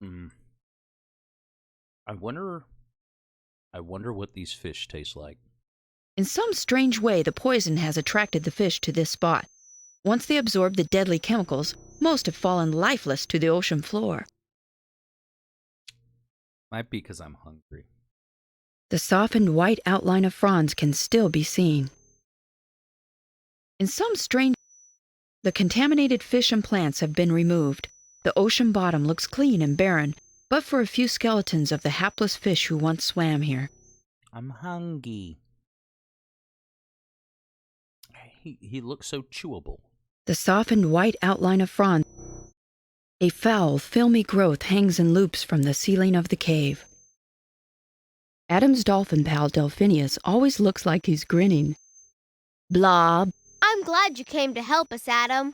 Mm. I wonder what these fish taste like. In some strange way, the poison has attracted the fish to this spot. Once they absorb the deadly chemicals, most have fallen lifeless to the ocean floor. Might be because I'm hungry. The softened white outline of fronds can still be seen. In some strange the contaminated fish and plants have been removed. The ocean bottom looks clean and barren, but for a few skeletons of the hapless fish who once swam here. I'm hungry. He looks so chewable. The softened white outline of fronds. A foul, filmy growth hangs in loops from the ceiling of the cave. Adam's dolphin pal Delphinius always looks like he's grinning. Blob. I'm glad you came to help us, Adam.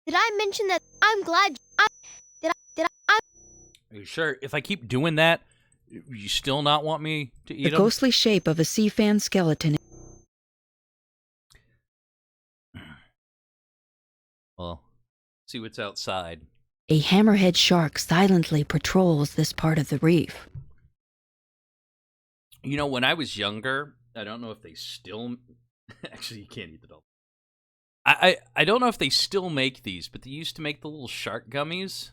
Did I mention that I'm glad Are you sure? If I keep doing that, you still not want me to eat The them? ghostly shape of a sea fan skeleton. Well, see what's outside. A hammerhead shark silently patrols this part of the reef. You know, when I was younger, I don't know if they still... Actually, you can't eat the dolphin. I don't know if they still make these, but they used to make the little shark gummies.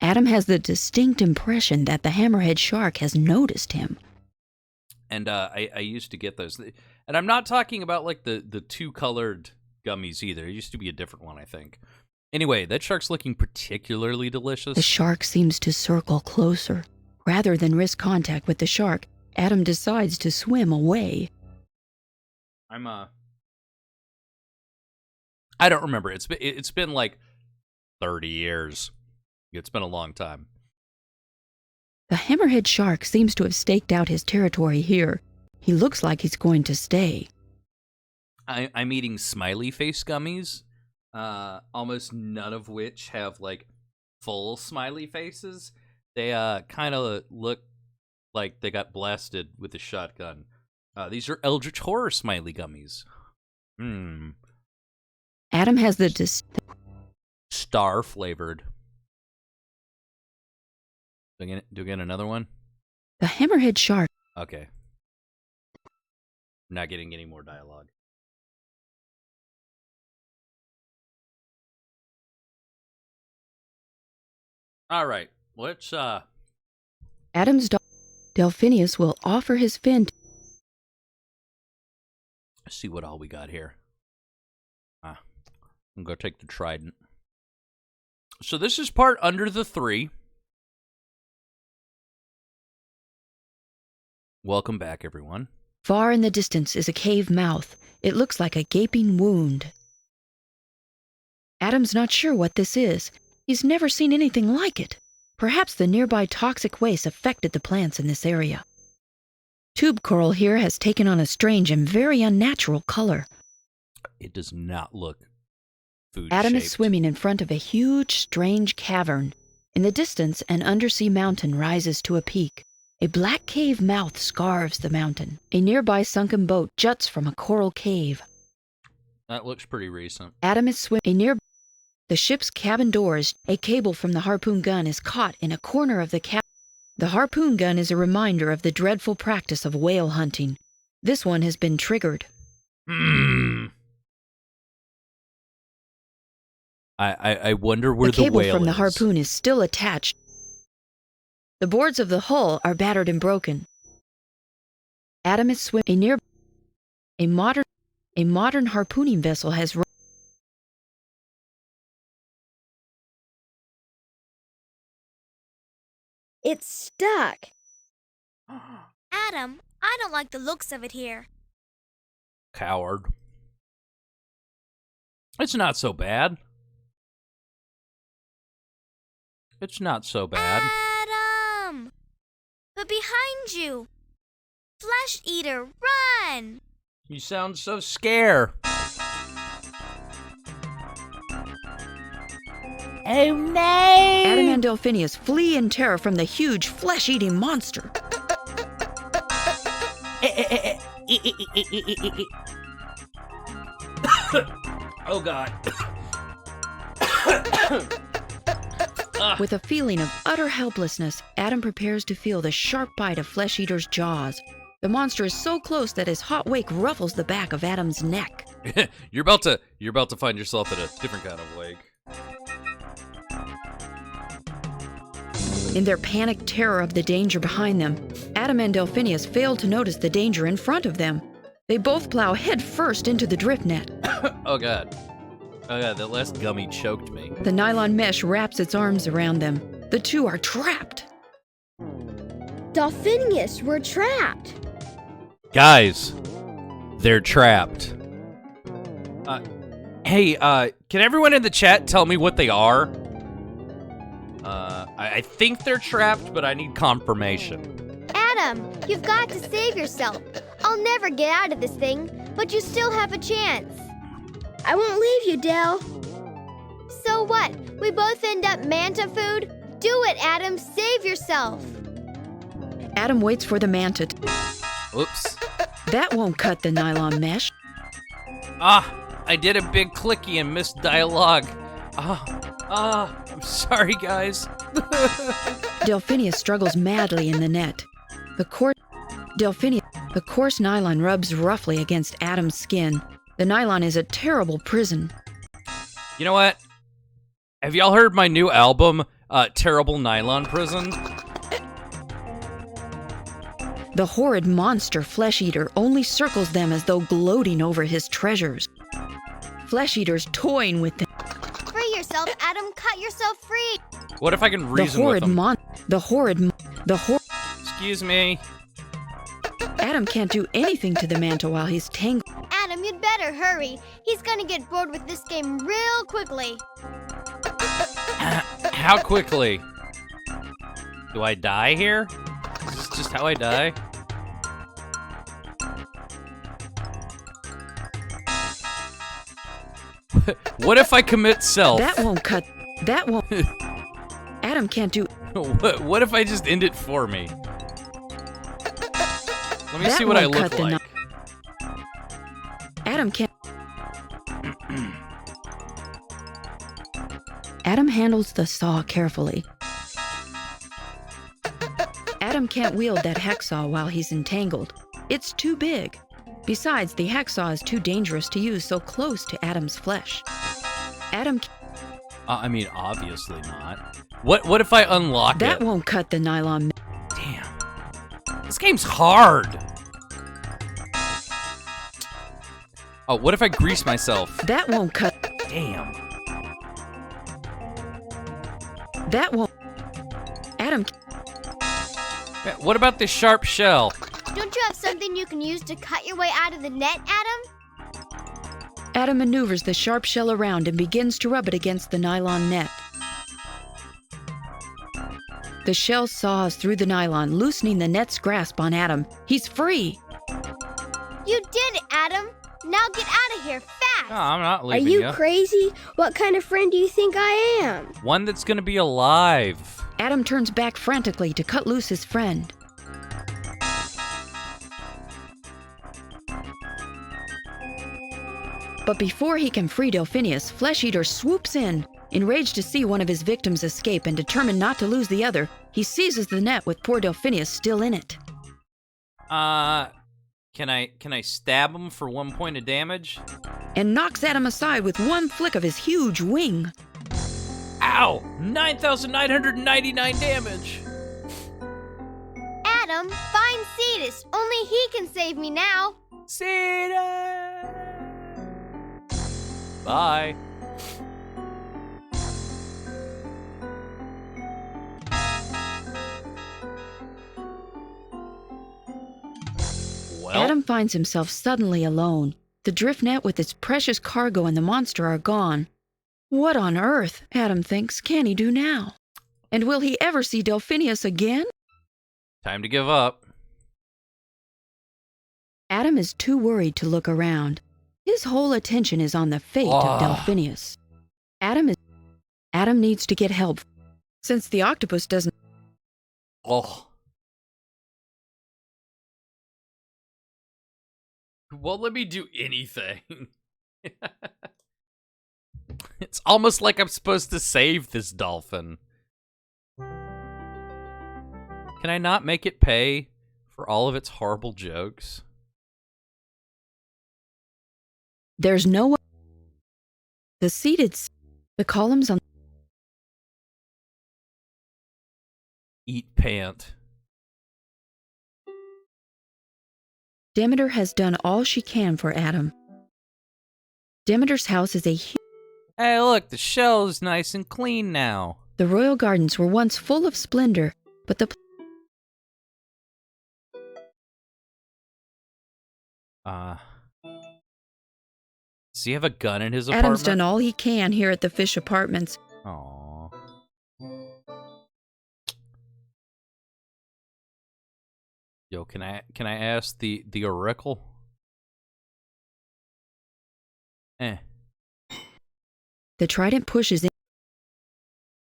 Adam has the distinct impression that the hammerhead shark has noticed him. And I used to get those. And I'm not talking about, like, the two-colored gummies either. It used to be a different one, I think. Anyway, that shark's looking particularly delicious. The shark seems to circle closer. Rather than risk contact with the shark, Adam decides to swim away. I don't remember. It's been like 30 years. It's been a long time. The hammerhead shark seems to have staked out his territory here. He looks like he's going to stay. I'm eating smiley face gummies, almost none of which have, like, full smiley faces. They kind of look like they got blasted with a shotgun. These are Eldritch Horror smiley gummies. Adam has the Star flavored. Do I get another one? The hammerhead shark. Okay. I'm not getting any more dialogue. All right. Let's Adam's Delphinius will offer his fin. See what all we got here. I'm going to take the trident. So this is part under the 3. Welcome back, everyone. Far in the distance is a cave mouth. It looks like a gaping wound. Adam's not sure what this is. He's never seen anything like it. Perhaps the nearby toxic waste affected the plants in this area. Tube coral here has taken on a strange and very unnatural color. It does not look food-shaped. Adam is swimming in front of a huge, strange cavern. In the distance, an undersea mountain rises to a peak. A black cave mouth scarves the mountain. A nearby sunken boat juts from a coral cave. That looks pretty recent. Adam is swimming the ship's cabin doors. A cable from the harpoon gun is caught in a corner of the cabin. The harpoon gun is a reminder of the dreadful practice of whale hunting. This one has been triggered. I wonder where the whale is. The cable from the harpoon is still attached. The boards of the hull are battered and broken. Adam is swimming a modern harpooning vessel has It's stuck. Adam, I don't like the looks of it here. Coward. It's not so bad. It's not so bad. Adam! But behind you! Flesh eater, run! You sound so scared. Oh no! Adam and Delphinius flee in terror from the huge flesh-eating monster. Oh God. With a feeling of utter helplessness, Adam prepares to feel the sharp bite of Flesh Eater's jaws. The monster is so close that his hot wake ruffles the back of Adam's neck. You're about to find yourself at a different kind of wake. In their panicked terror of the danger behind them, Adam and Delphinius fail to notice the danger in front of them. They both plow head first into the drift net. Oh god, that last gummy choked me. The nylon mesh wraps its arms around them. The two are trapped. Delphinius, we're trapped. Guys, they're trapped. Hey, can everyone in the chat tell me what they are? I think they're trapped, but I need confirmation. Adam, you've got to save yourself. I'll never get out of this thing, but you still have a chance. I won't leave you, Del. So what? We both end up manta food? Do it, Adam. Save yourself. Adam waits for the manta. Oops. That won't cut the nylon mesh. I did a big clicky and missed dialogue. I'm sorry, guys. Delphinius struggles madly in the net. The coarse nylon rubs roughly against Adam's skin. The nylon is a terrible prison. You know what? Have y'all heard my new album, Terrible Nylon Prison? The horrid monster Flesh Eater only circles them as though gloating over his treasures. Flesh Eater's toying with them. Free yourself, Adam. Cut yourself free. What if I can reason with them? Excuse me. Adam can't do anything to the manta while he's tangled. Adam, you'd better hurry. He's gonna get bored with this game real quickly. How quickly? Do I die here? Is this just how I die? What if I commit self? That won't. Adam can't do. What if I just end it for me? Let me see what I look like. Adam can't. Adam handles the saw carefully. Adam can't wield that hacksaw while he's entangled. It's too big. Besides, the hacksaw is too dangerous to use so close to Adam's flesh. I mean, obviously not. What if I unlock it? That won't cut the nylon. Damn. This game's hard. Oh, what if I grease myself? That won't cut. Damn. That won't. Adam. What about this sharp shell? Don't you have something you can use to cut your way out of the net, Adam? Adam maneuvers the sharp shell around and begins to rub it against the nylon net. The shell saws through the nylon, loosening the net's grasp on Adam. He's free. You did it, Adam. Now get out of here, fast! No, I'm not leaving you. Are you crazy? What kind of friend do you think I am? One that's gonna be alive. Adam turns back frantically to cut loose his friend. But before he can free Delphinius, Flesh Eater swoops in. Enraged to see one of his victims escape and determined not to lose the other, he seizes the net with poor Delphinius still in it. Can I stab him for 1 point of damage? And knocks Adam aside with one flick of his huge wing. Ow! 9,999 damage! Adam, find Cetus. Only he can save me now. Cetus! Bye. Well, Adam finds himself suddenly alone. The drift net with its precious cargo and the monster are gone. What on earth, Adam thinks, can he do now? And will he ever see Delphinius again? time to give up. Adam is too worried to look around. His whole attention is on the fate of Delphinius. Adam needs to get help, since the octopus doesn't. Won't let me do anything. It's almost like I'm supposed to save this dolphin. Can I not make it pay for all of its horrible jokes? There's no one. The columns on. Eat pant. Demeter has done all she can for Adam. Demeter's house is a Hey, look, the shell is nice and clean now. The royal gardens were once full of splendor, but the Does he have a gun in his apartment? Adam's done all he can here at the Fish Apartments. Aww. Yo, can I ask the oracle? The trident pushes in.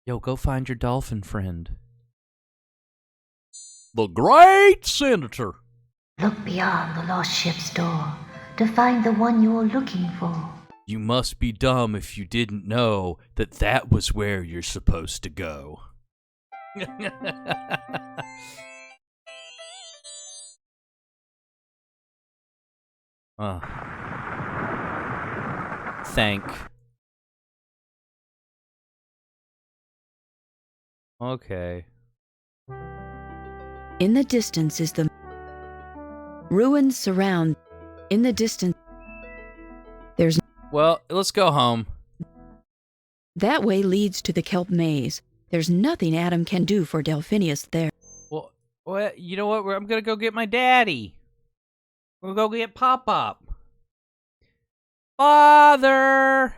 Yo, go find your dolphin friend. The great senator. Look beyond the lost ship's door to find the one you're looking for. You must be dumb if you didn't know that that was where you're supposed to go. Thank. Okay. In the distance is the ruins surround. In the distance, there's. Well, let's go home. That way leads to the kelp maze. There's nothing Adam can do for Delphinius there. Well, you know what? I'm gonna go get my daddy. We'll go get Pop-Pop. Father!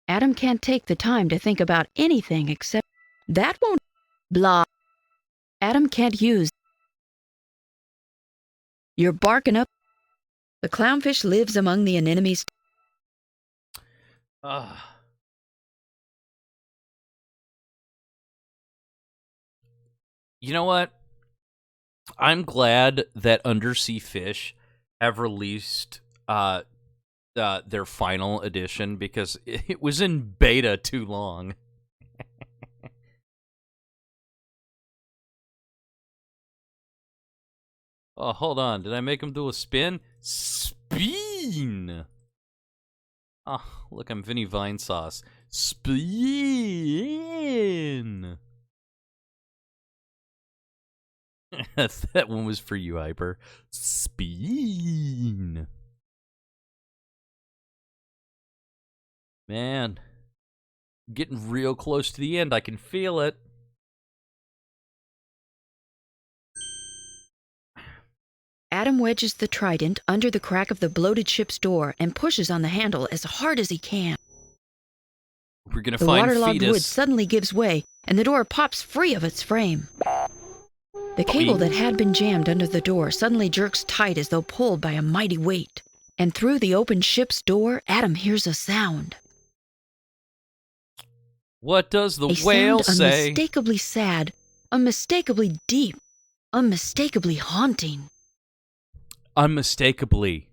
Adam can't take the time to think about anything except that won't. Blah. Adam can't use. You're barking up. The clownfish lives among the anemones. You know what? I'm glad that undersea fish have released their final edition because it was in beta too long. Oh, hold on. Did I make him do a spin? Spin! Oh, look, I'm Vinny Vine Sauce. Spin! That one was for you, Hyper. Spin! Man, getting real close to the end. I can feel it. Adam wedges the trident under the crack of the bloated ship's door and pushes on the handle as hard as he can. We're gonna The find waterlogged Fetus. wood suddenly gives way, and the door pops free of its frame. The cable that had been jammed under the door suddenly jerks tight as though pulled by a mighty weight. And through the open ship's door, Adam hears a sound. What does the A whale sound say? unmistakably sad, unmistakably deep, unmistakably haunting. Unmistakably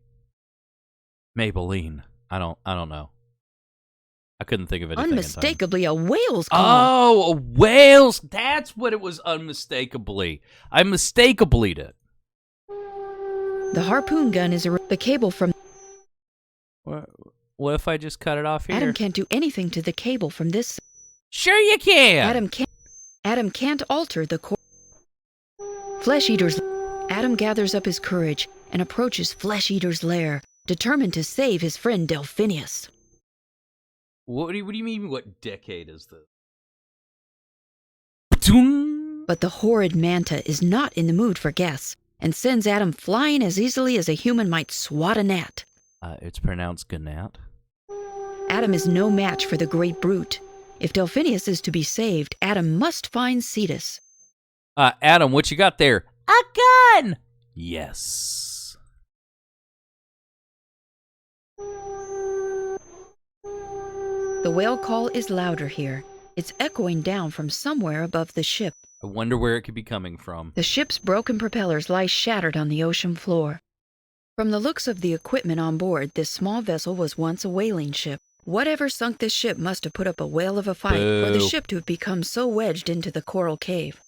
Maybelline. I don't know. I couldn't think of anything. Unmistakably a whale's call. Oh, a whale's. That's what it was. Unmistakably. I mistakably'd it. The harpoon gun is the cable from. What if I just cut it off here? Adam can't do anything to the cable from this. Sure you can. Adam can't alter the core. Flesh Eater's. Adam gathers up his courage and approaches Flesh Eater's lair, determined to save his friend Delphinius. What do you mean? What decade is this? But the horrid manta is not in the mood for guests and sends Adam flying as easily as a human might swat a gnat. It's pronounced gnat. Adam is no match for the great brute. If Delphinius is to be saved, Adam must find Cetus. Adam, what you got there? A gun! Yes. The whale call is louder here. It's echoing down from somewhere above the ship. I wonder where it could be coming from. The ship's broken propellers lie shattered on the ocean floor. From the looks of the equipment on board, this small vessel was once a whaling ship. Whatever sunk this ship must have put up a whale of a fight for the Boo. ship to have become so wedged into the coral cave.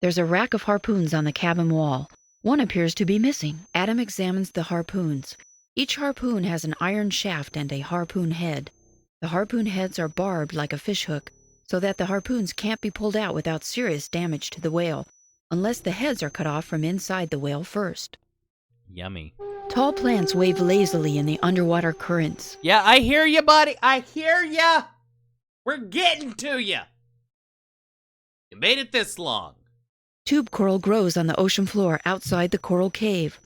There's a rack of harpoons on the cabin wall. One appears to be missing. Adam examines the harpoons. Each harpoon has an iron shaft and a harpoon head. The harpoon heads are barbed like a fishhook, so that the harpoons can't be pulled out without serious damage to the whale, unless the heads are cut off from inside the whale first. Yummy. Tall plants wave lazily in the underwater currents. Yeah, I hear you, buddy. I hear ya. We're getting to you. You made it this long. Tube coral grows on the ocean floor outside the coral cave.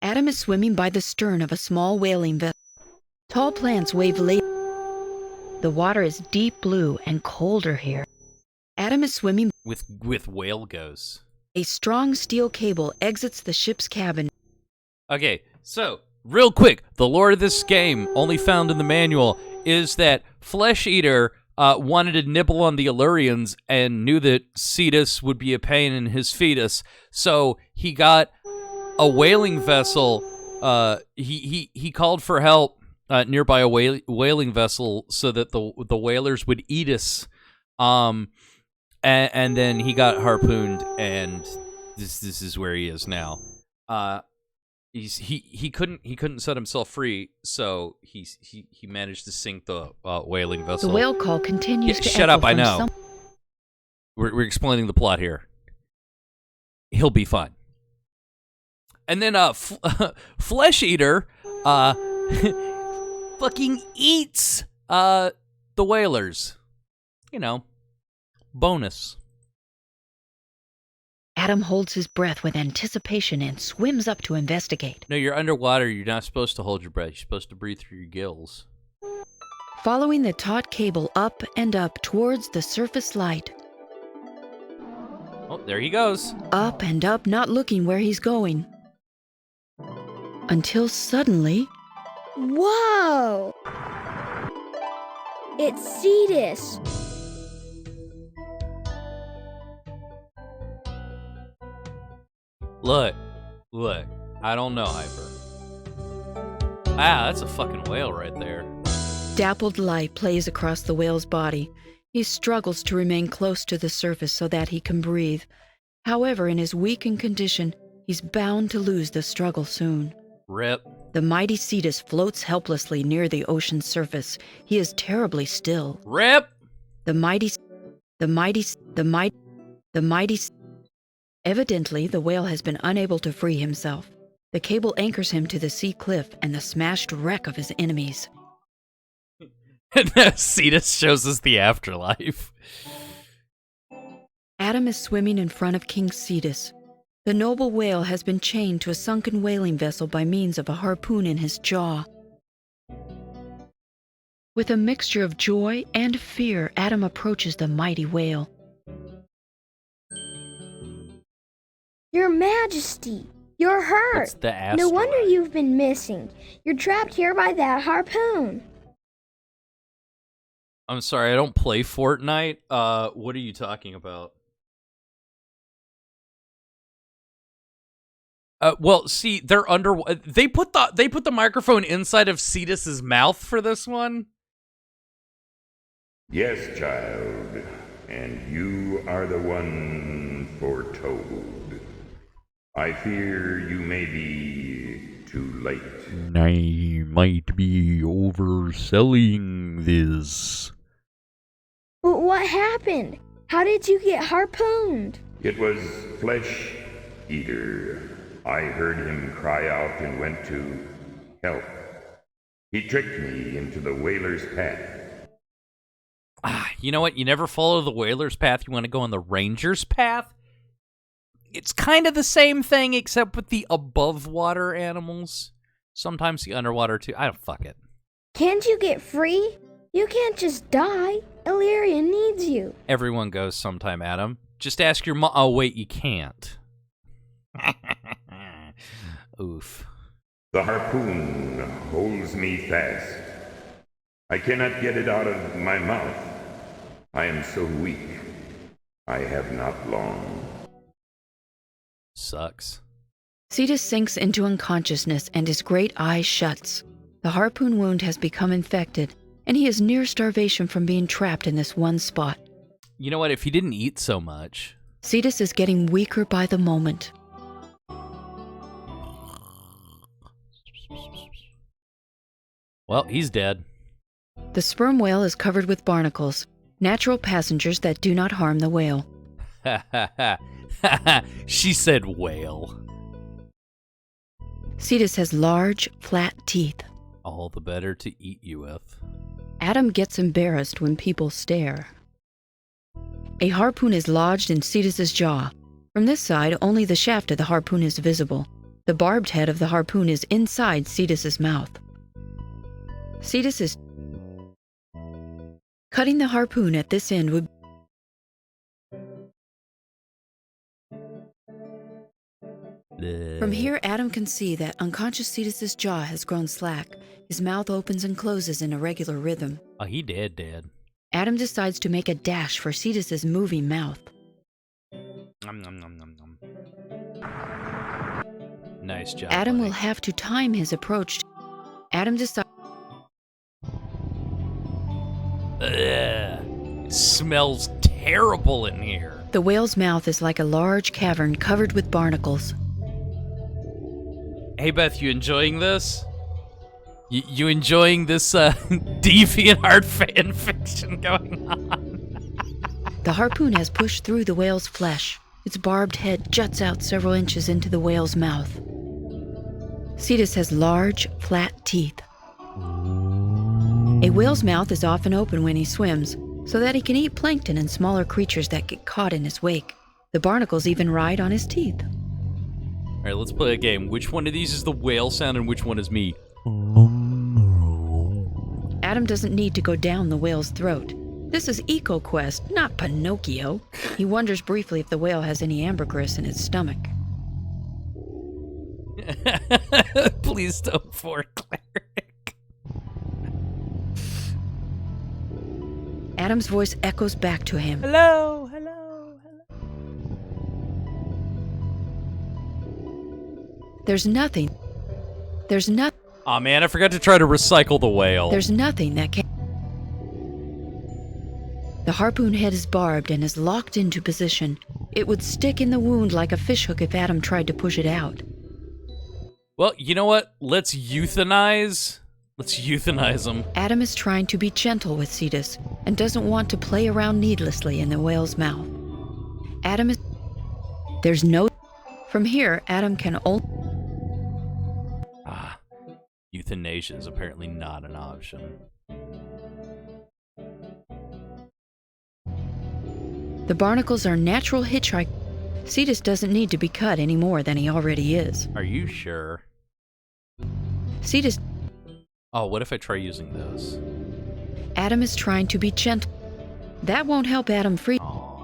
Adam is swimming by the stern of a small whaling vessel. Tall plants wave lazily. The water is deep blue and colder here. Adam is swimming. With whale goes. A strong steel cable exits the ship's cabin. Okay, so, real quick, the lore of this game, only found in the manual, is that Flesh Eater wanted to nibble on the Illyrians and knew that Cetus would be a pain in his fetus, so he got a whaling vessel. He called for help nearby a whaling vessel so that the whalers would eat us, and then he got harpooned, and this is where he is now. He couldn't set himself free, so he managed to sink the whaling vessel. The whale call continues to shut echo up! I from know. We're explaining the plot here. He'll be fine. And then Flesh Eater fucking eats the whalers. You know, bonus. Adam holds his breath with anticipation and swims up to investigate. No, you're underwater. You're not supposed to hold your breath. You're supposed to breathe through your gills. Following the taut cable up and up towards the surface light. Oh, there he goes. Up and up, not looking where he's going. Until suddenly... Whoa! It's Cetus. Look. I don't know, Hyper. Ah, that's a fucking whale right there. Dappled light plays across the whale's body. He struggles to remain close to the surface so that he can breathe. However, in his weakened condition, he's bound to lose the struggle soon. Rip. The mighty Cetus floats helplessly near the ocean's surface. He is terribly still. Rip! Evidently, the whale has been unable to free himself. The cable anchors him to the sea cliff and the smashed wreck of his enemies. And Cetus shows us the afterlife. Adam is swimming in front of King Cetus. The noble whale has been chained to a sunken whaling vessel by means of a harpoon in his jaw. With a mixture of joy and fear, Adam approaches the mighty whale. Your Majesty, you're hurt. That's the No asteroid. wonder you've been missing. You're trapped here by that harpoon. I'm sorry, I don't play Fortnite. What are you talking about? Well, see, they're under. They put the microphone inside of Cetus's mouth for this one. Yes, child, and you are the one foretold. I fear you may be too late. I might be overselling this. But what happened? How did you get harpooned? It was Flesh Eater. I heard him cry out and went to help. He tricked me into the whaler's path. You know what? You never follow the whaler's path. You want to go on the ranger's path? It's kind of the same thing, except with the above-water animals. Sometimes the underwater, too. I don't fuck it. Can't you get free? You can't just die. Illyria needs you. Everyone goes sometime, Adam. Just ask your mom. Oh, wait, you can't. Oof. The harpoon holds me fast. I cannot get it out of my mouth. I am so weak. I have not long. Sucks. Cetus sinks into unconsciousness and his great eye shuts. The harpoon wound has become infected, and he is near starvation from being trapped in this one spot. You know what? If he didn't eat so much... Cetus is getting weaker by the moment. Well, he's dead. The sperm whale is covered with barnacles, natural passengers that do not harm the whale. Ha ha ha. She said whale. Cetus has large, flat teeth. All the better to eat you with. Adam gets embarrassed when people stare. A harpoon is lodged in Cetus's jaw. From this side, only the shaft of the harpoon is visible. The barbed head of the harpoon is inside Cetus's mouth. Cetus is cutting the harpoon at this end would... From here, Adam can see that unconscious Cetus's jaw has grown slack. His mouth opens and closes in a regular rhythm. Oh, he dead. Adam decides to make a dash for Cetus's moving mouth. Nom, nom, nom, nom, nom. Nice job, Adam buddy. will have to time his approach. Adam decides... It smells terrible in here. The whale's mouth is like a large cavern covered with barnacles. Hey, Beth, you enjoying this? You enjoying this DeviantArt fan fiction going on? The harpoon has pushed through the whale's flesh. Its barbed head juts out several inches into the whale's mouth. Cetus has large, flat teeth. A whale's mouth is often open when he swims, so that he can eat plankton and smaller creatures that get caught in his wake. The barnacles even ride on his teeth. All right, let's play a game. Which one of these is the whale sound and which one is me? Adam doesn't need to go down the whale's throat. This is EcoQuest, not Pinocchio. He wonders briefly if the whale has any ambergris in its stomach. Please don't for Cleric. Adam's voice echoes back to him. Hello. There's nothing. Aw, man, I forgot to try to recycle the whale. There's nothing that can... The harpoon head is barbed and is locked into position. It would stick in the wound like a fishhook if Adam tried to push it out. Well, you know what? Let's euthanize him. Adam is trying to be gentle with Cetus and doesn't want to play around needlessly in the whale's mouth. Adam is... There's no... From here, Adam can only... Euthanasia is apparently not an option. The barnacles are natural hitchhikers. Cetus doesn't need to be cut any more than he already is. Are you sure? Cetus... Oh, what if I try using those? Adam is trying to be gentle. That won't help Adam free. Aw.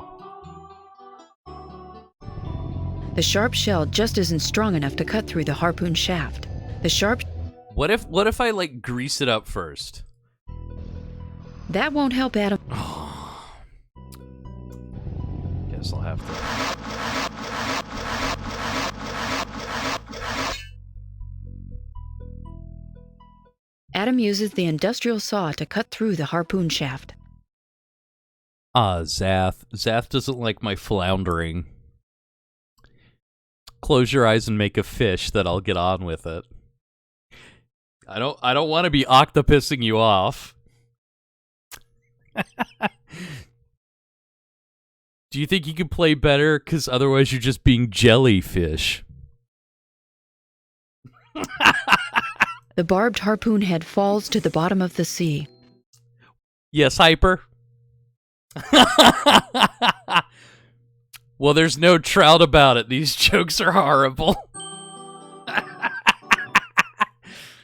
The sharp shell just isn't strong enough to cut through the harpoon shaft. The sharp... What if I, like, grease it up first? That won't help Adam. Guess I'll have to... Adam uses the industrial saw to cut through the harpoon shaft. Zath. Zath doesn't like my floundering. Close your eyes and make a fish that I'll get on with it. I don't want to be octopusing you off. Do you think you could play better? Because otherwise you're just being jellyfish. The barbed harpoon head falls to the bottom of the sea. Yes, Hyper? Well, there's no trout about it. These jokes are horrible.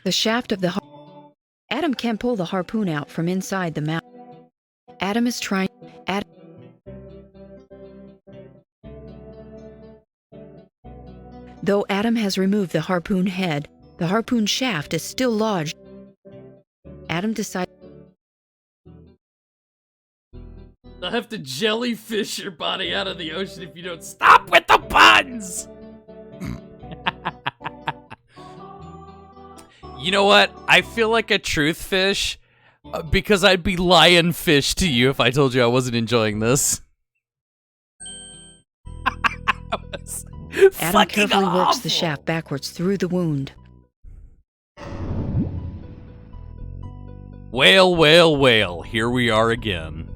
The shaft of the Adam can't pull the harpoon out from inside the mouth. Adam is trying... Though Adam has removed the harpoon head, the harpoon shaft is still lodged. Adam decides... I'll have to jellyfish your body out of the ocean if you don't stop with the puns! You know what? I feel like a truth fish, Because I'd be lying fish to you if I told you I wasn't enjoying this. Adam carefully works the shaft backwards through the wound. Whale, whale, whale. Here we are again.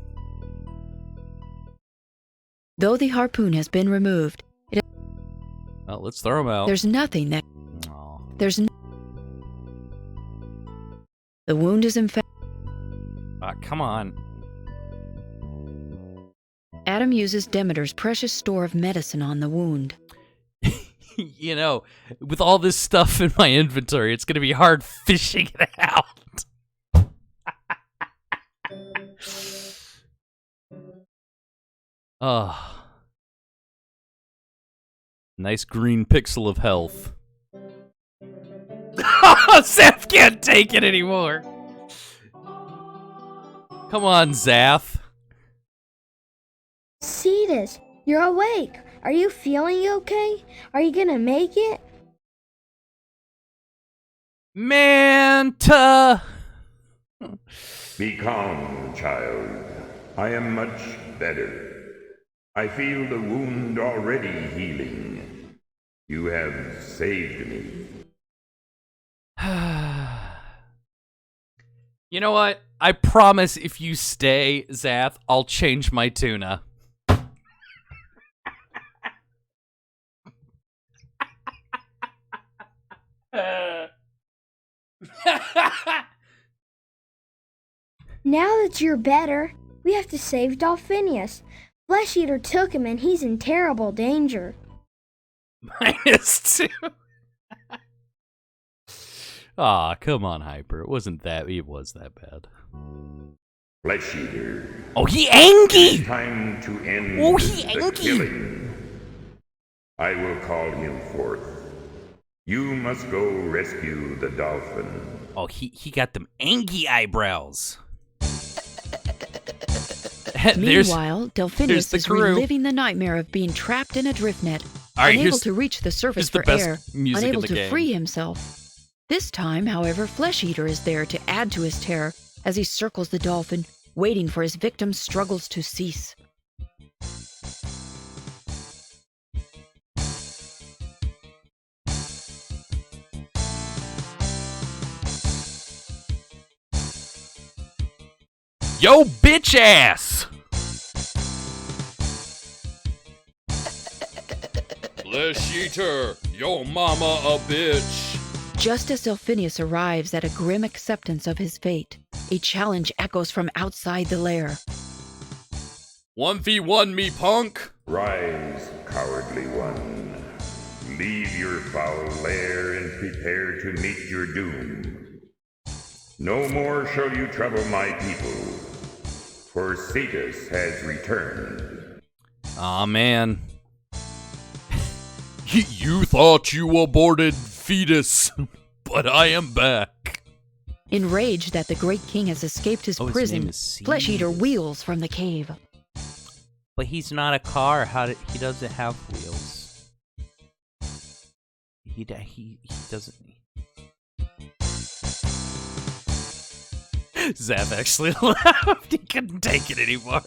Though the harpoon has been removed, Well, let's throw him out. there's nothing that... Aw. The wound is infected. Come on. Adam uses Demeter's precious store of medicine on the wound. You know, with all this stuff in my inventory, it's going to be hard fishing it out. Oh. Nice green pixel of health. Zeph can't take it anymore. Come on, Zaph. Cetus, you're awake. Are you feeling okay? Are you gonna make it? Manta! Be calm, child. I am much better. I feel the wound already healing. You have saved me. You know what? I promise if you stay, Zath, I'll change my tuna. Now that you're better, we have to save Dolphinius. Flesh Eater took him and he's in terrible danger. -2. Aw, come on, Hyper. It was that bad. Flesh Eater. Oh, he angry! Time to end Oh, he the angry! killing. I will call him forth. You must go rescue the dolphin. Oh, he got them angry eyebrows. Meanwhile, Delphinius is crew. reliving the nightmare of being trapped in a drift net, All right, unable to reach the surface the for best air, music unable in the to game. free himself. This time, however, Flesh Eater is there to add to his terror as he circles the dolphin, waiting for his victim's struggles to cease. Yo, bitch ass! Flesh Eater, yo mama a bitch. Just as Delphinius arrives at a grim acceptance of his fate, a challenge echoes from outside the lair. 1v1 me, punk! Rise, cowardly one. Leave your foul lair and prepare to meet your doom. No more shall you trouble my people, for Cetus has returned. Aw, man. You thought you aborted fetus, but I am back. Enraged that the Great King has escaped his Oh, his prison, name is Flesh Eater Cetus. wheels from the cave. But he's not a car. He doesn't have wheels. He doesn't. Zap actually laughed. He couldn't take it anymore.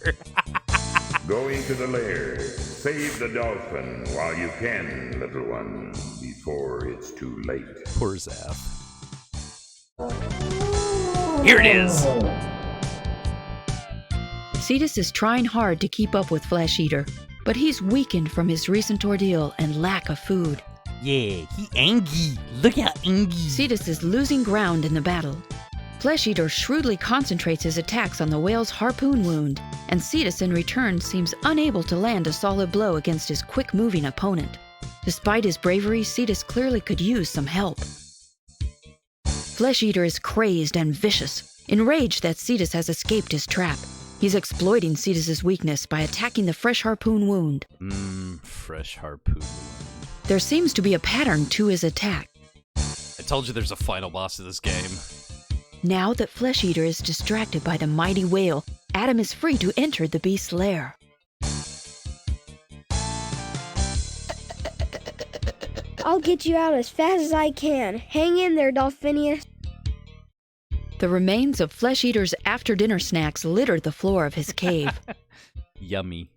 Go into the lair. Save the dolphin while you can, little one, before it's too late. Poor Zap. Here it is. Cetus is trying hard to keep up with Flesh Eater, but he's weakened from his recent ordeal and lack of food. Yeah, he angry. Look how angry. Cetus is losing ground in the battle. Flesh Eater shrewdly concentrates his attacks on the whale's harpoon wound, and Cetus in return seems unable to land a solid blow against his quick-moving opponent. Despite his bravery, Cetus clearly could use some help. Flesh Eater is crazed and vicious, enraged that Cetus has escaped his trap. He's exploiting Cetus's weakness by attacking the fresh harpoon wound. Fresh harpoon wound. There seems to be a pattern to his attack. I told you there's a final boss to this game. Now that Flesh Eater is distracted by the mighty whale, Adam is free to enter the beast's lair. I'll get you out as fast as I can. Hang in there, Dolphinius. The remains of Flesh Eater's after-dinner snacks littered the floor of his cave. Yummy.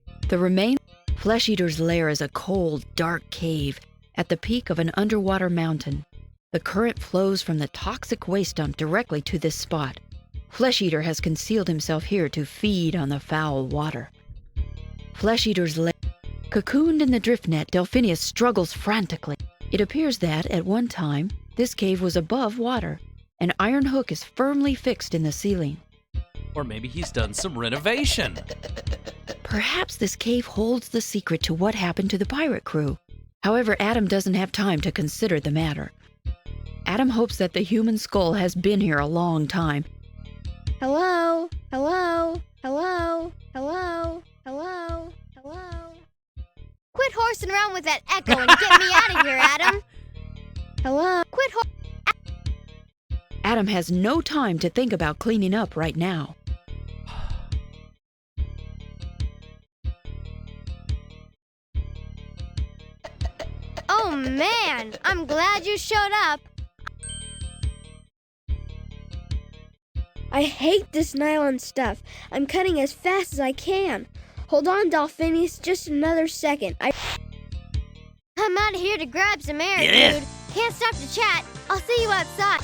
Flesh Eater's lair is a cold, dark cave at the peak of an underwater mountain. The current flows from the toxic waste dump directly to this spot. Flesh Eater has concealed himself here to feed on the foul water. Flesh Eater's lair. Cocooned in the drift net, Delphinius struggles frantically. It appears that, at one time, this cave was above water. An iron hook is firmly fixed in the ceiling. Or maybe he's done some renovation. Perhaps this cave holds the secret to what happened to the pirate crew. However, Adam doesn't have time to consider the matter. Adam hopes that the human skull has been here a long time. Hello? Hello? Hello? Hello? Hello? Hello? Quit horsing around with that echo and get me out of here, Adam! Hello? Adam has no time to think about cleaning up right now. Oh man, I'm glad you showed up. I hate this nylon stuff. I'm cutting as fast as I can. Hold on, Dolphinius, just another second. I'm out of here to grab some air, dude. Can't stop to chat. I'll see you outside.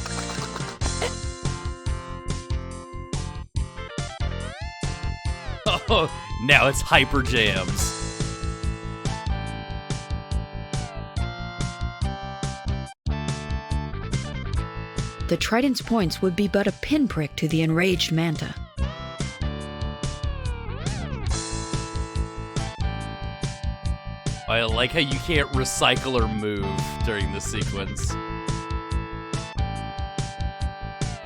Oh, now it's hyper jams. The trident's points would be but a pinprick to the enraged manta. I like how you can't recycle or move during the sequence.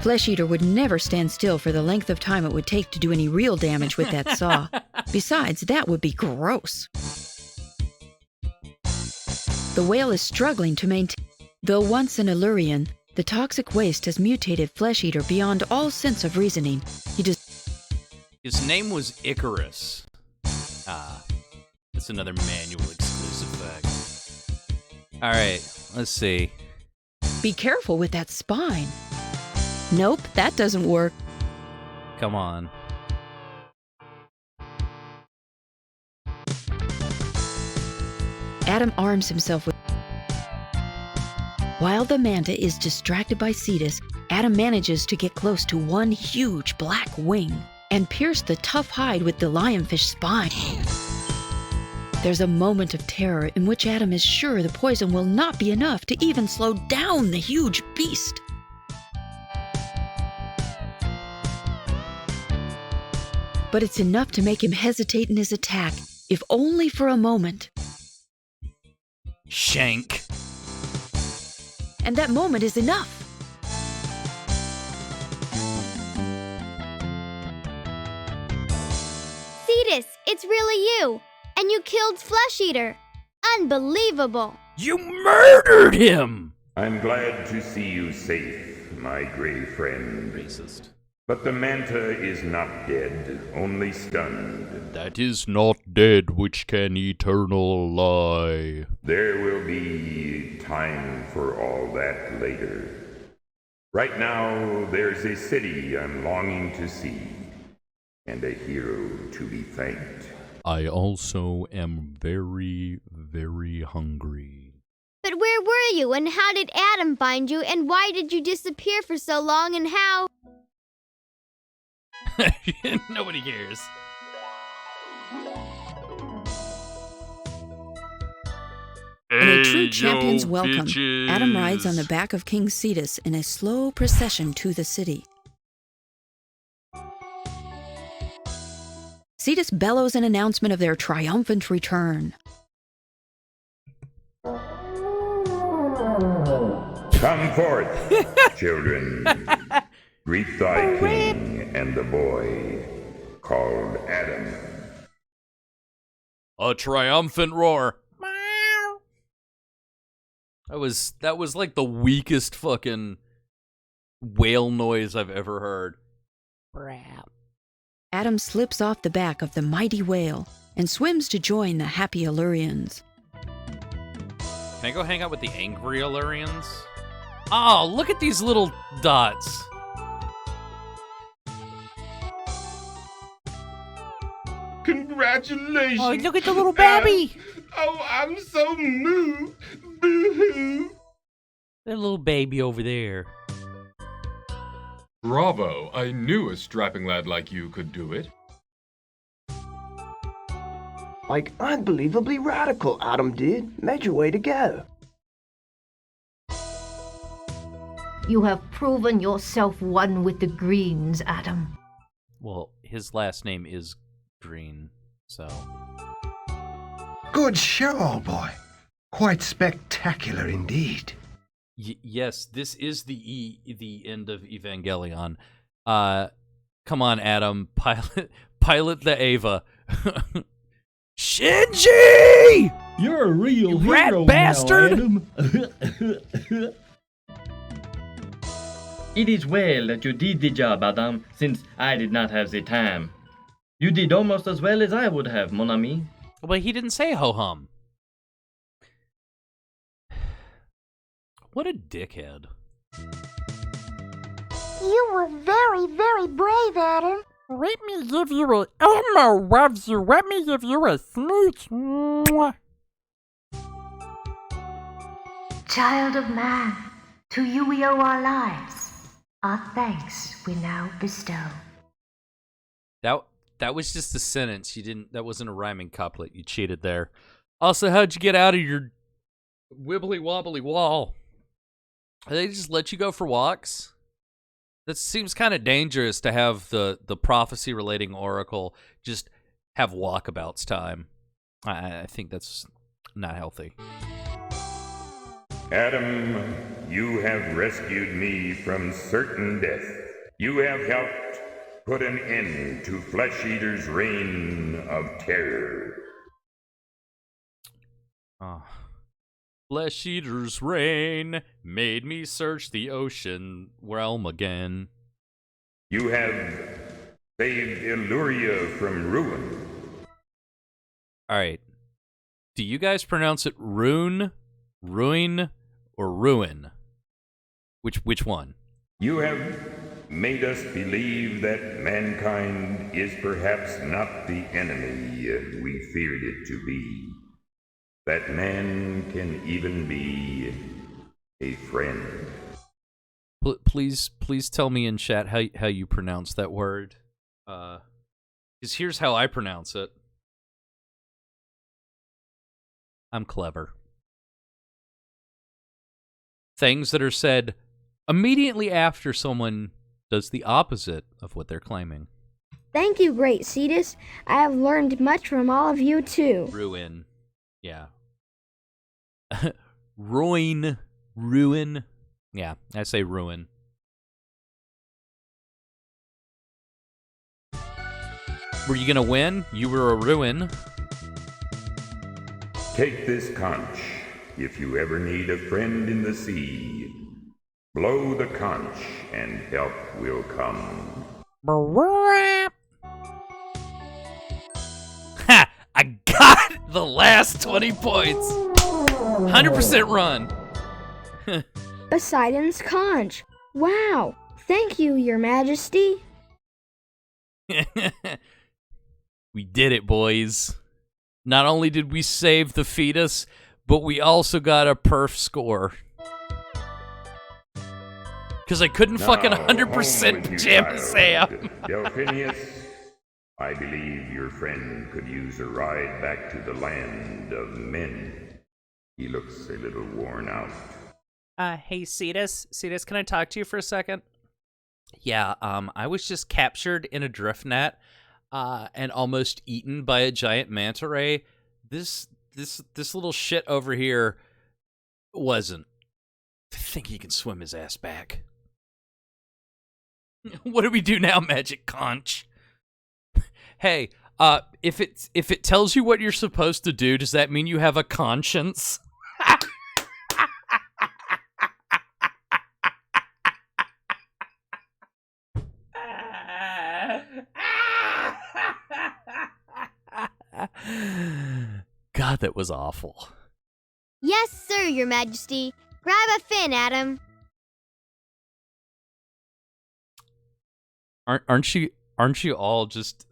Flesh Eater would never stand still for the length of time it would take to do any real damage with that saw. Besides, that would be gross. The whale is struggling to maintain. Though once an Illyrian, the toxic waste has mutated Flesh Eater beyond all sense of reasoning. His name was Icarus. That's another manual exclusive fact. Alright, let's see. Be careful with that spine. Nope, that doesn't work. Come on. Adam arms himself with. While the manta is distracted by Cetus, Adam manages to get close to one huge black wing and pierce the tough hide with the lionfish spine. There's a moment of terror in which Adam is sure the poison will not be enough to even slow down the huge beast. But it's enough to make him hesitate in his attack, if only for a moment. Shank. And that moment is enough. Cetus, it's really you. And you killed Flesh Eater. Unbelievable. You murdered him! I'm glad to see you safe, my gray friend. Racist. But the manta is not dead, only stunned. That is not dead which can eternal lie. There will be time for all that later. Right now, there's a city I'm longing to see, and a hero to be thanked. I also am very, very hungry. But where were you, and how did Adam find you, and why did you disappear for so long, and how? Nobody cares. In a true champion's welcome, Adam rides on the back of King Cetus in a slow procession to the city. Cetus bellows an announcement of their triumphant return. Come forth, children. Greet thy king and the boy called Adam. A triumphant roar. That was like the weakest fucking whale noise I've ever heard. Adam slips off the back of the mighty whale and swims to join the happy Illyrians. Can I go hang out with the angry Illyrians? Oh, look at these little dots. Congratulations. Oh, look at the little babby. Oh, I'm so moved. Boo-hoo. That little baby over there. Bravo. I knew a strapping lad like you could do it. Like, unbelievably radical, Adam did. Major way to go. You have proven yourself one with the Greens, Adam. Well, his last name is Green, so... Good show, old boy. Quite spectacular indeed. Yes, this is the end of Evangelion. Come on, Adam, pilot the Ava. Shinji! You're a real You hero rat bastard! now, Adam. It is well that you did the job, Adam, since I did not have the time. You did almost as well as I would have, mon ami. But he didn't say ho-hum. What a dickhead. You were very, very brave, Adam. Let me give you a Elmo loves you. Let me give you a smooch. Mwah. Child of man, to you we owe our lives. Our thanks we now bestow. That was just a sentence. That wasn't a rhyming couplet. You cheated there. Also, how'd you get out of your wibbly wobbly wall? They just let you go for walks? That seems kind of dangerous to have the prophecy relating oracle just have walkabouts time. I think that's not healthy. Adam, you have rescued me from certain death. You have helped put an end to Flesh Eater's reign of terror. Flesh Eater's reign made me search the ocean realm again. You have saved Illyria from ruin. Alright. Do you guys pronounce it rune, ruin, or ruin? Which one? You have made us believe that mankind is perhaps not the enemy we feared it to be. That man can even be a friend. Please tell me in chat how you pronounce that word. Because here's how I pronounce it. I'm clever. Things that are said immediately after someone does the opposite of what they're claiming. Thank you, great Cetus. I have learned much from all of you, too. Ruin. Yeah. Ruin. Yeah, I say ruin. Were you gonna win? You were a ruin. Take this conch if you ever need a friend in the sea. Blow the conch and help will come. Ha! I got the last 20 points. 100% run. Poseidon's conch. Wow. Thank you, Your Majesty. We did it, boys. Not only did we save the fetus, but we also got a perf score. Because I couldn't fucking 100% Pajama Sam. Delphinius, I believe your friend could use a ride back to the land of men. He looks a little worn out. Hey, Cetus. Cetus, can I talk to you for a second? Yeah, I was just captured in a drift net, and almost eaten by a giant manta ray. This little shit over here wasn't. I think he can swim his ass back. What do we do now, Magic Conch? Hey, if it tells you what you're supposed to do, does that mean you have a conscience? God, that was awful. Yes, sir, Your Majesty. Grab a fin, Adam. Aren't you all just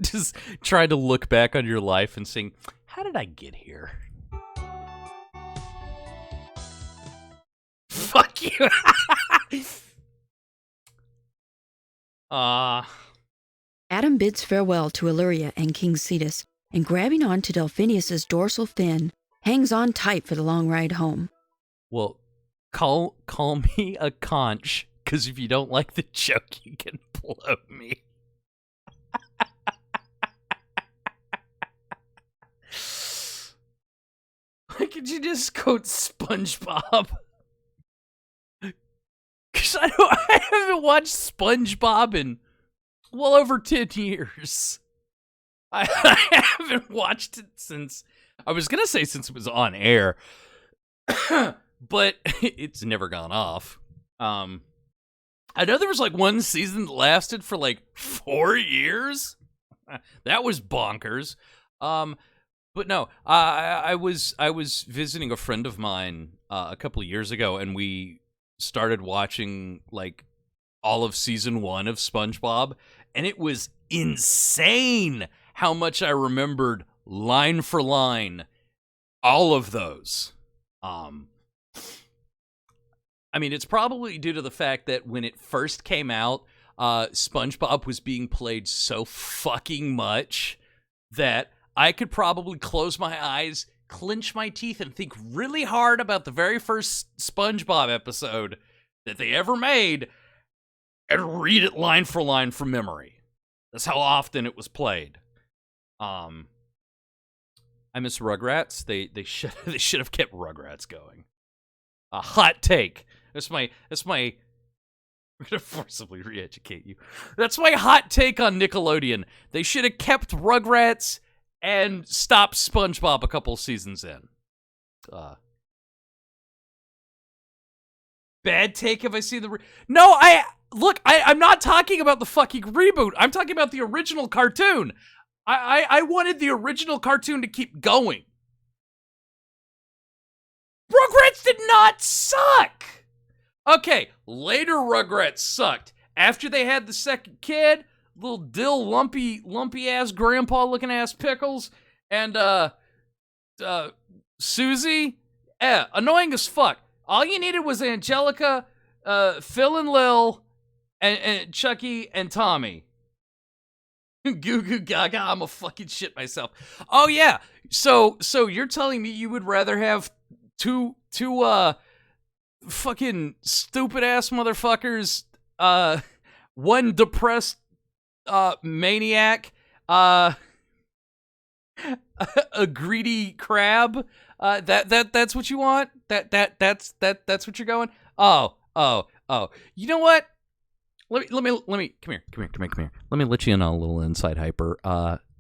just trying to look back on your life and saying, how did I get here? Fuck you. Adam bids farewell to Illyria and King Cetus, and grabbing on to Delphinius's dorsal fin, hangs on tight for the long ride home. Well, call me a conch, because if you don't like the joke, you can blow me. Why could you just quote SpongeBob? Because I haven't watched SpongeBob in well over 10 years. I haven't watched it since, I was going to say since it was on air, but it's never gone off. I know there was like one season that lasted for like 4 years. That was bonkers. But no, I was visiting a friend of mine a couple of years ago, and we started watching like all of season 1 of SpongeBob, and it was insane how much I remembered line for line all of those. I mean, it's probably due to the fact that when it first came out, SpongeBob was being played so fucking much that I could probably close my eyes, clench my teeth, and think really hard about the very first SpongeBob episode that they ever made and read it line for line from memory. That's how often it was played. I miss Rugrats. They should have kept Rugrats going. A hot take. That's my I'm gonna forcibly re-educate you. That's my hot take on Nickelodeon. They should have kept Rugrats and stopped SpongeBob a couple seasons in. Bad take if I see the No, I'm not talking about the fucking reboot. I'm talking about the original cartoon. I wanted the original cartoon to keep going. Rugrats did not suck! Okay, later Rugrats sucked. After they had the second kid, little dill lumpy-ass grandpa-looking-ass Pickles, and, Susie, annoying as fuck. All you needed was Angelica, Phil and Lil, and Chucky and Tommy. Goo goo gaga, I'm a fucking shit myself. Oh yeah, so you're telling me you would rather have two fucking stupid ass motherfuckers, one depressed maniac, a greedy crab, that's what you want? That's what you're going? Oh. You know what? Let me come here. Let me let you in on a little inside hyper.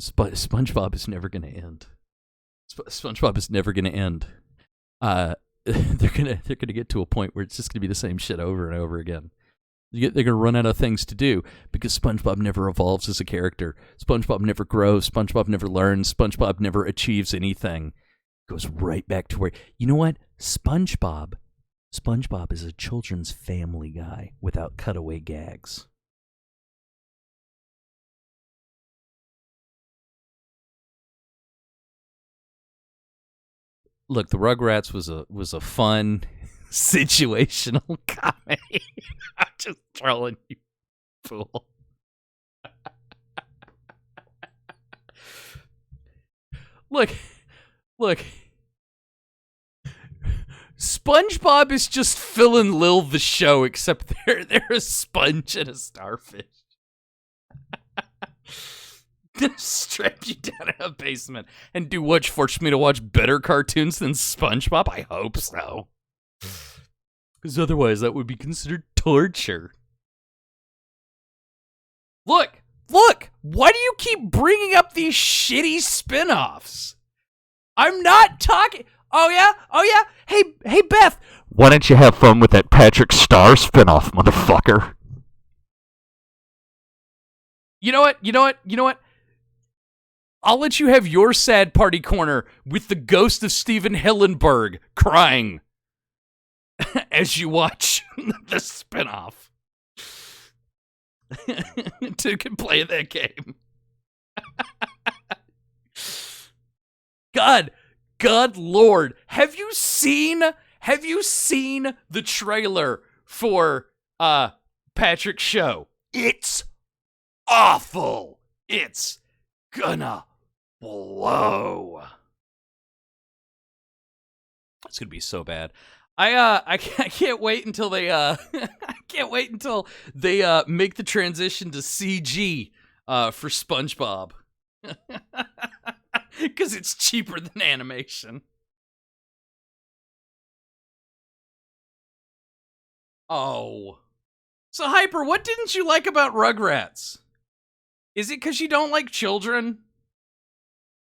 SpongeBob is never gonna end. SpongeBob is never gonna end. They're gonna get to a point where it's just gonna be the same shit over and over again. They're gonna run out of things to do because SpongeBob never evolves as a character. SpongeBob never grows. SpongeBob never learns. SpongeBob never achieves anything. Goes right back to where, you know what? SpongeBob is a children's Family Guy without cutaway gags. Look, the Rugrats was a fun situational comedy. I'm just trolling you, fool. Look. SpongeBob is just Phil and Lil the show, except they're a sponge and a starfish. Gonna strap you down in a basement and do what? Force me to watch better cartoons than SpongeBob? I hope so. Because otherwise that would be considered torture. Look! Why do you keep bringing up these shitty spin-offs? I'm not talking... Oh yeah? Hey Beth! Why don't you have fun with that Patrick Star spin-off, motherfucker? You know what? I'll let you have your sad party corner with the ghost of Steven Hillenburg crying as you watch the spin-off. To play that game. God Lord, have you seen the trailer for Patrick's show? It's awful. It's gonna blow. It's gonna be so bad. I can't wait until they I can't wait until they make the transition to CG for SpongeBob. Because it's cheaper than animation. Oh. So, Hyper, what didn't you like about Rugrats? Is it because you don't like children?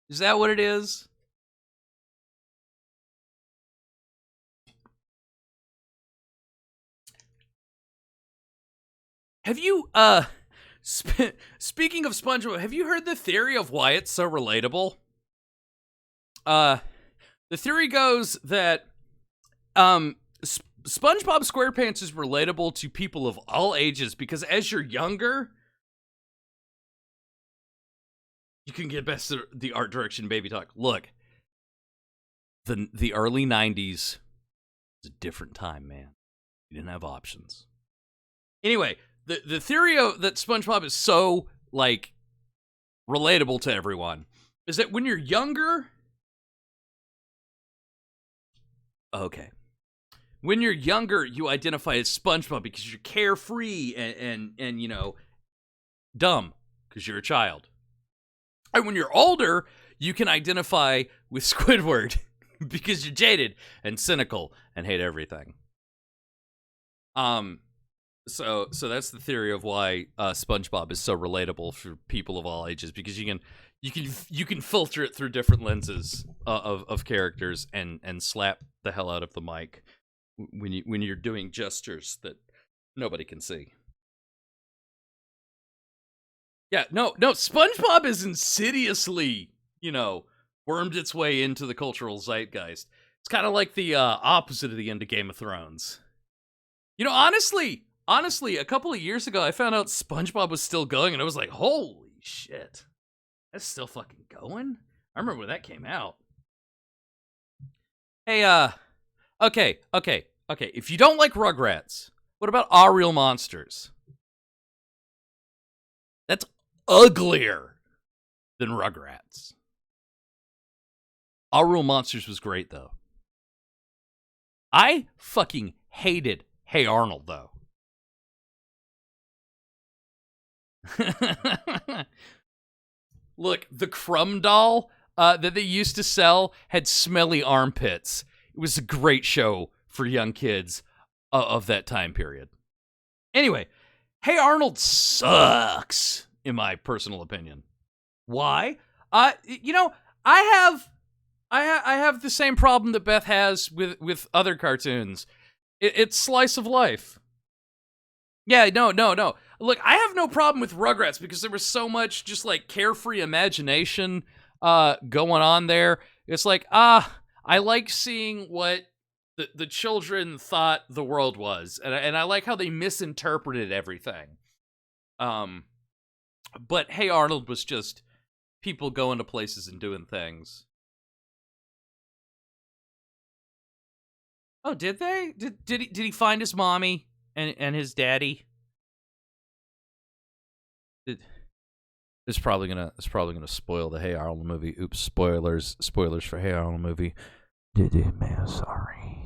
Is that what it is? Have you, speaking of SpongeBob, have you heard the theory of why it's so relatable? The theory goes that, SpongeBob SquarePants is relatable to people of all ages because as you're younger, you can get best the art direction baby talk. Look, the early 90s was a different time, man. You didn't have options. Anyway, the theory that SpongeBob is so, like, relatable to everyone is that when you're younger... Okay. When you're younger, you identify as SpongeBob because you're carefree and you know, dumb because you're a child. And when you're older, you can identify with Squidward because you're jaded and cynical and hate everything. So that's the theory of why SpongeBob is so relatable for people of all ages because you can filter it through different lenses of characters and slap the hell out of the mic when you're doing gestures that nobody can see. Yeah, no, SpongeBob is insidiously, you know, wormed its way into the cultural zeitgeist. It's kind of like the opposite of the end of Game of Thrones. You know, honestly, a couple of years ago, I found out SpongeBob was still going, and I was like, holy shit. That's still fucking going? I remember when that came out. Hey, okay. If you don't like Rugrats, what about Our Real Monsters? That's uglier than Rugrats. Our Real Monsters was great, though. I fucking hated Hey Arnold, though. Look, the Crumb doll that they used to sell had smelly armpits. It was a great show for young kids of that time period. Anyway, Hey Arnold sucks, in my personal opinion. Why? You know, I have the same problem that Beth has with other cartoons. It's slice of life. Yeah, no. Look, I have no problem with Rugrats because there was so much just like carefree imagination going on there. It's like, I like seeing what the children thought the world was, and I like how they misinterpreted everything. But Hey Arnold was just people going to places and doing things. Oh, did they? Did he find his mommy and his daddy? It's probably gonna spoil the Hey Arnold movie. Oops, spoilers for Hey Arnold movie. Man, sorry.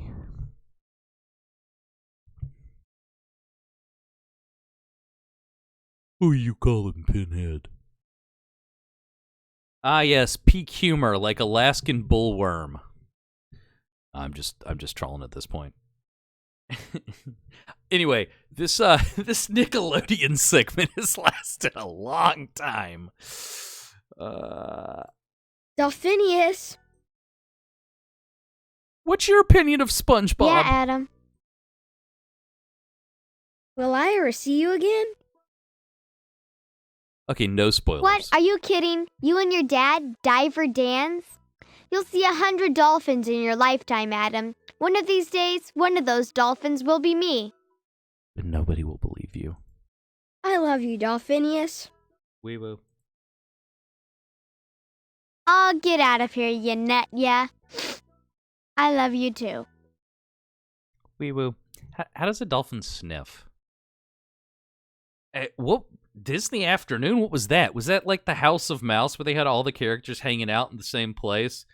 Who you calling, Pinhead? Ah, yes, peak humor like Alaskan bullworm. I'm just trolling at this point. Anyway, this Nickelodeon segment has lasted a long time. Delphinius. What's your opinion of SpongeBob? Yeah, Adam. Will I ever see you again? Okay, no spoilers. What? Are you kidding? You and your dad, Diver Dan's? You'll see 100 dolphins in your lifetime, Adam. One of these days, one of those dolphins will be me. But nobody will believe you. I love you, Delphinius. Wee woo. Oh, get out of here, you nut, yeah. I love you too. Wee woo. How does a dolphin sniff? What Disney Afternoon? What was that? Was that like the House of Mouse where they had all the characters hanging out in the same place?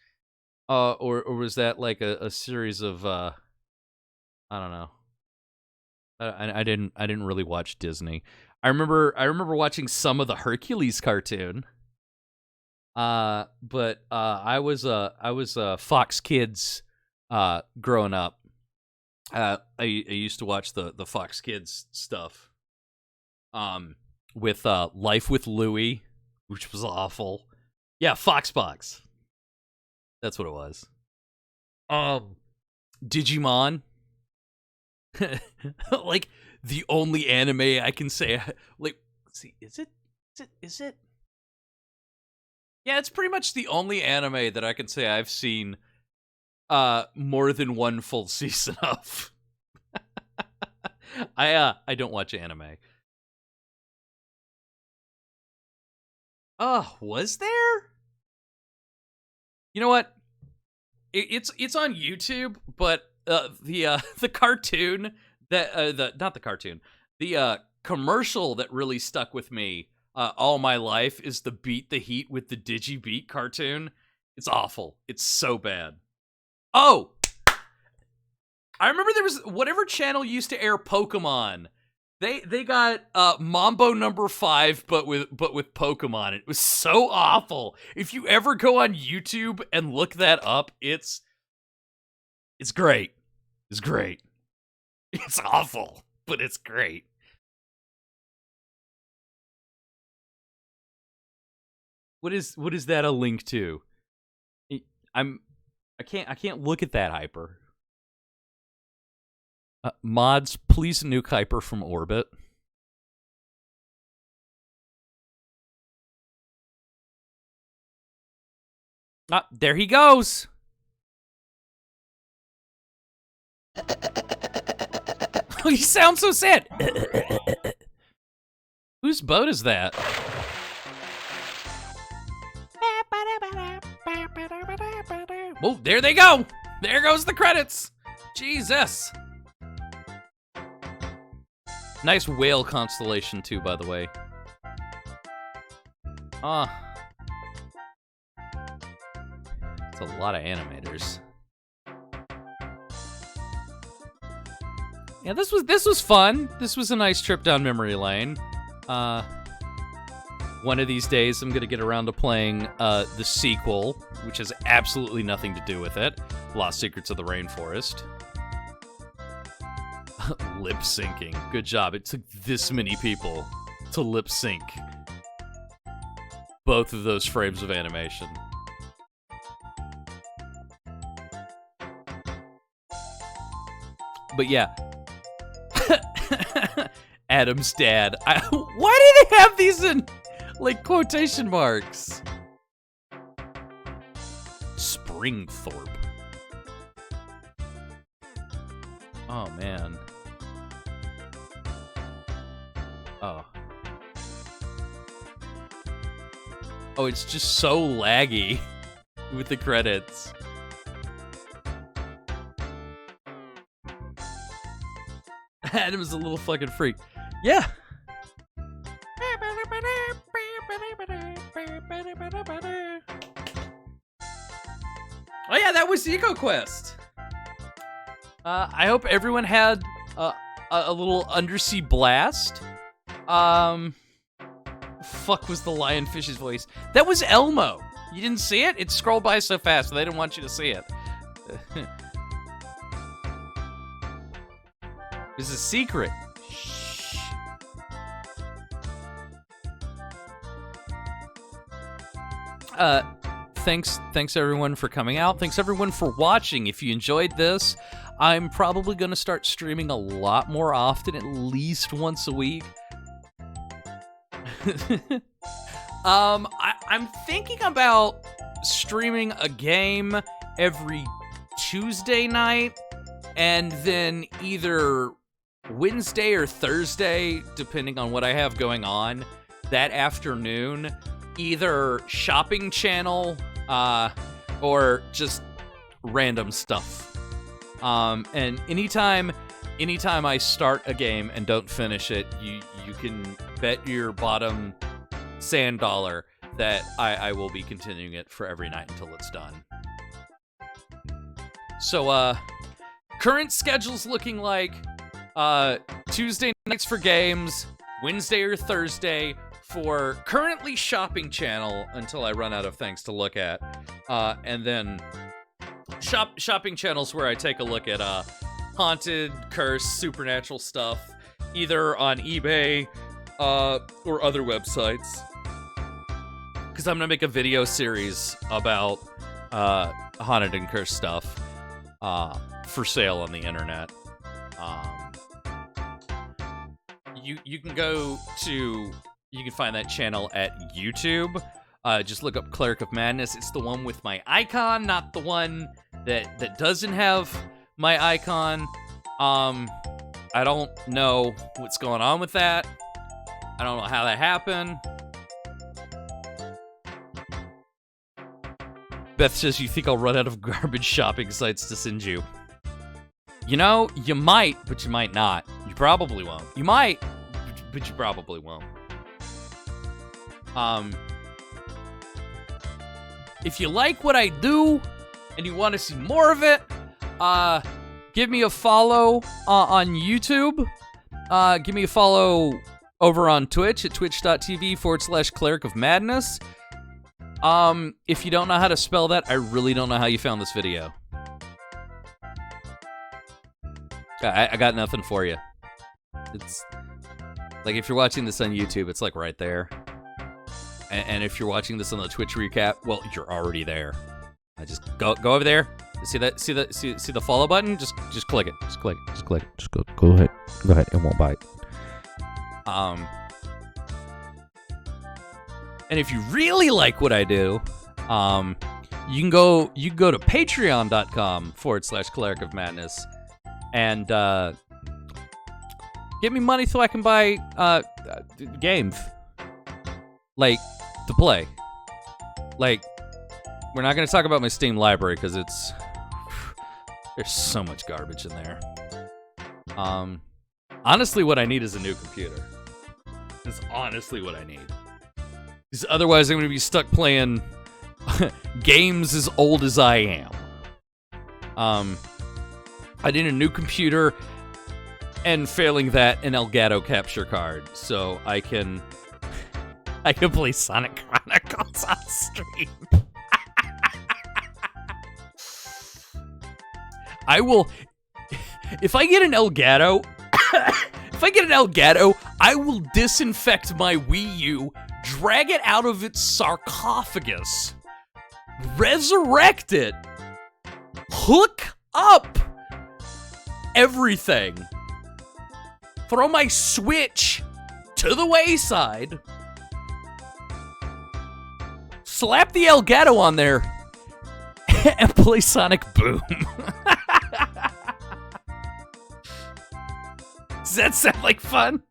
Or was that like a series of I don't know. I didn't really watch Disney. I remember watching some of the Hercules cartoon. But I was Fox Kids growing up. I used to watch the Fox Kids stuff. With Life with Louie, which was awful. Yeah, Foxbox. That's what it was. Digimon. Like the only anime I can say. Like, see, is it? Yeah, it's pretty much the only anime that I can say I've seen more than one full season of. I don't watch anime. Oh, was there? You know what? It's on YouTube, but the cartoon that not the cartoon, the commercial that really stuck with me all my life is the Beat the Heat with the Digibeat cartoon. It's awful. It's so bad. Oh, I remember there was whatever channel used to air Pokemon. They got Mambo number 5, but with Pokemon. It was so awful. If you ever go on YouTube and look that up, it's great. It's great. It's awful, but it's great. What is that a link to? I can't look at that, Hyper. Mods, please nuke Hyper from orbit. Ah, there he goes. He sounds so sad. Whose boat is that? Oh, there they go. There goes the credits. Jesus. Nice whale constellation, too, by the way. It's a lot of animators. Yeah, this was fun. This was a nice trip down memory lane. One of these days, I'm gonna get around to playing the sequel, which has absolutely nothing to do with it. Lost Secrets of the Rainforest. Lip syncing. Good job. It took this many people to lip sync both of those frames of animation. But yeah. Adam's dad. Why do they have these in, like, quotation marks? Springthorpe. Oh, man. Oh. Oh, it's just so laggy with the credits. Adam's a little fucking freak. Yeah. Oh yeah, that was EcoQuest. I hope everyone had a little undersea blast. Fuck was the lionfish's voice? That was Elmo. You didn't see it? It scrolled by so fast, they didn't want you to see it. It was a secret. Shh. Thanks everyone for coming out. Thanks everyone for watching. If you enjoyed this, I'm probably going to start streaming a lot more often, at least once a week. I'm thinking about streaming a game every Tuesday night, and then either Wednesday or Thursday, depending on what I have going on that afternoon, either Shopping Channel, or just random stuff. And anytime I start a game and don't finish it, you can bet your bottom sand dollar that I will be continuing it for every night until it's done. So, current schedule's looking like Tuesday nights for games, Wednesday or Thursday for currently shopping channel until I run out of things to look at, and then shopping channels where I take a look at haunted, cursed, supernatural stuff, either on eBay or other websites. Because I'm gonna make a video series about haunted and cursed stuff for sale on the internet. You can find that channel at YouTube. Just look up Cleric of Madness. It's the one with my icon, not the one that doesn't have my icon. I don't know what's going on with that. I don't know how that happened. Beth says, you think I'll run out of garbage shopping sites to send you? You know, you might, but you might not. You probably won't. You might, but you probably won't. If you like what I do and you want to see more of it, give me a follow on YouTube. Give me a follow over on Twitch at twitch.tv/Cleric of Madness. If you don't know how to spell that, I really don't know how you found this video. I got nothing for you. It's like if you're watching this on YouTube, it's like right there. And if you're watching this on the Twitch recap, well, you're already there. I just go over there. See that? See the follow button? Just click it. Just click it. Just click it. Just go ahead. Go ahead. It won't bite. And if you really like what I do, you can go to patreon.com/Cleric of Madness and give me money so I can buy games. Like, to play. Like, we're not going to talk about my Steam library because there's so much garbage in there. Honestly, what I need is a new computer. That's honestly what I need. Because otherwise, I'm going to be stuck playing games as old as I am. I need a new computer, and failing that, an Elgato capture card, so I can play Sonic Chronicles on stream. I will. If I get an Elgato, I will disinfect my Wii U, drag it out of its sarcophagus, resurrect it, hook up everything, throw my Switch to the wayside, slap the Elgato on there, and play Sonic Boom. Does that sound like fun?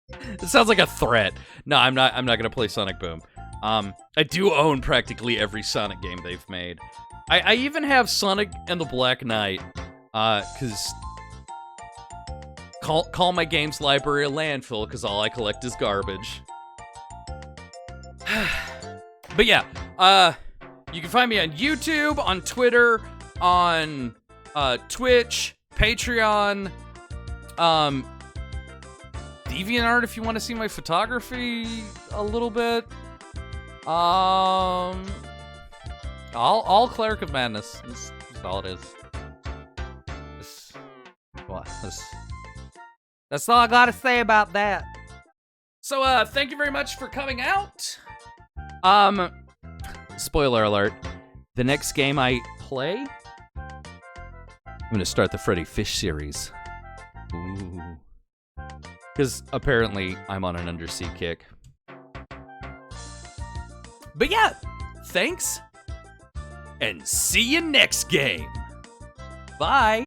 It sounds like a threat. No, I'm not gonna play Sonic Boom. I do own practically every Sonic game they've made. I even have Sonic and the Black Knight, cause call my games library a landfill, cause all I collect is garbage. But yeah, you can find me on YouTube, on Twitter, on Twitch, Patreon, DeviantArt if you want to see my photography a little bit. All Cleric of Madness. That's all it is. That's all I gotta say about that. So, thank you very much for coming out. Spoiler alert. The next game I play, I'm gonna start the Freddy Fish series. Ooh. Because apparently I'm on an undersea kick. But yeah, thanks, and see you next game. Bye.